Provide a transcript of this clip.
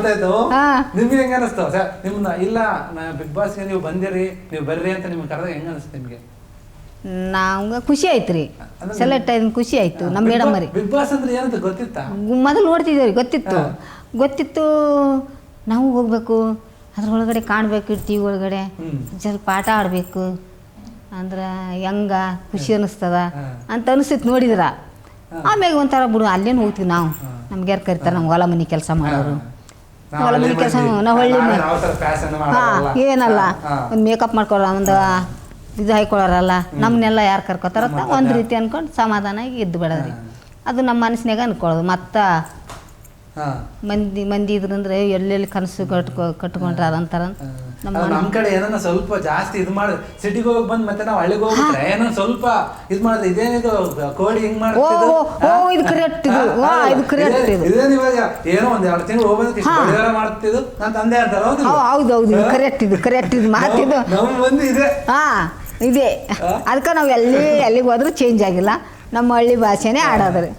ಗೊತ್ತಾಯ್ತು. ನಿಮ್ಗೆ ಹೆಂಗ ಅನಿಸ್ತು ನಿಮ್ನ ಇಲ್ಲ ಬಿಗ್ ಬಾಸ್ಗೆ ನೀವು ಬಂದಿರಿ ನೀವು ಬರ್ರಿ ಅಂತ ನಿಮ್ಗೆ ಕರೆದಾಗ ಹೆಂಗ ಅನಿಸ್ತು ನಿಮ್ಗೆ? ನಮ್ಗೆ ಖುಷಿ ಆಯ್ತು ರೀ, ಸೆಲೆಕ್ಟ್ ಆಯ್ತು ಖುಷಿ ಆಯ್ತು. ನಮ್ಮ ಮೇಡಮ್ ರೀ ಬಿಗ್ ಬಾಸ್ ಅಂದ್ರೆ ಏನಂತ ಗೊತ್ತಿತ್ತಾ? ಮೊದಲು ನೋಡ್ತಿದ್ದೇವೆ, ಗೊತ್ತಿತ್ತು ನಾವು ಹೋಗ್ಬೇಕು ಅದ್ರೊಳಗಡೆ ಕಾಣಬೇಕು, ಟಿ ವಿ ಒಳಗಡೆ ಸ್ವಲ್ಪ ಆಟ ಆಡಬೇಕು ಅಂದ್ರೆ ಹೆಂಗ ಖುಷಿ ಅನ್ನಿಸ್ತದ ಅಂತ ಅನಿಸ್ತಿತ್ತು ನೋಡಿದ್ರ. ಆಮ್ಯಾಗ ಒಂಥರ ಬಿಡು ಅಲ್ಲೇನು ಹೋಗ್ತೀವಿ ನಾವು, ನಮ್ಗೆ ಯಾರು ಕರಿತಾರೆ, ನಮ್ಗೆ ಹೊಲ ಮನೆ ಕೆಲಸ ಮಾಡೋರು, ಹೊಲ ಮನೆ ಕೆಲಸ ನಾವು ಹಳ್ಳಿ ಏನಲ್ಲ ಒಂದು ಮೇಕಪ್ ಮಾಡ್ಕೊಳ ಒಂದು ಇದು ಹಾಕೊಳಾರಲ್ಲ, ನಮ್ಮನ್ನೆಲ್ಲ ಯಾರು ಕರ್ಕೋತಾರತ್ತ ಒಂದು ರೀತಿ ಅನ್ಕೊಂಡು ಸಮಾಧಾನಾಗಿ ಇದ್ದು ಬಿಡೋದ್ರಿ. ಅದು ನಮ್ಮ ಮನಸ್ಸಿನಾಗ ಅನ್ಕೊಳ್ಳೋದು. ಮತ್ತು ಮಂದಿ ಇದ್ರಂದ್ರೆ ಎಲ್ಲೆಲ್ಲಿ ಕನಸು ಕಟ್ಕೊಂಡ್ರ ಅಂತಾರ. ನಮ್ಮ ಕಡೆ ಏನೋ ಸ್ವಲ್ಪ ಜಾಸ್ತಿ ಇದು ಮಾಡಿ ಸಿಟಿಗೆ ಹೋಗಿ ಬಂದ್ ಮತ್ತೆ ನಾವು ಹಳ್ಳಿಗೆ ಹೋಗ್ಬಿಟ್ರೆ ಏನೋ ಸ್ವಲ್ಪ ಇದು ಮಾಡಿದ್ರೆ ಇದೇನಿದು ಕೋಳಿ ಹಿಂಗ್ ಮಾಡ್ತಿದ್ದು ಇದೇನು ಇವಾಗ ಏನೋ ಒಂದ್ 2 ತಿಂಗಳು ಹೋಗೋದಕ್ಕೆ ಮಾಡ್ತಿದ್ದು ನನ್ನ ತಂದೆ ಅಂತಾರ. ಹೌದೌದು ಕರೆಕ್ಟ್ ಇದು ಮಾತಿದ್ದು ನಮ್ಮ ಮಂದಿ ಇದೆ. ಇದೆ ಅದಕ್ಕೆ ನಾವು ಎಲ್ಲಿಗೆ ಹೋದ್ರೂ ಚೇಂಜ್ ಆಗಿಲ್ಲ, ನಮ್ಮ ಹಳ್ಳಿ ಭಾಷೆನೇ ಆಡೋದ್ರಿ.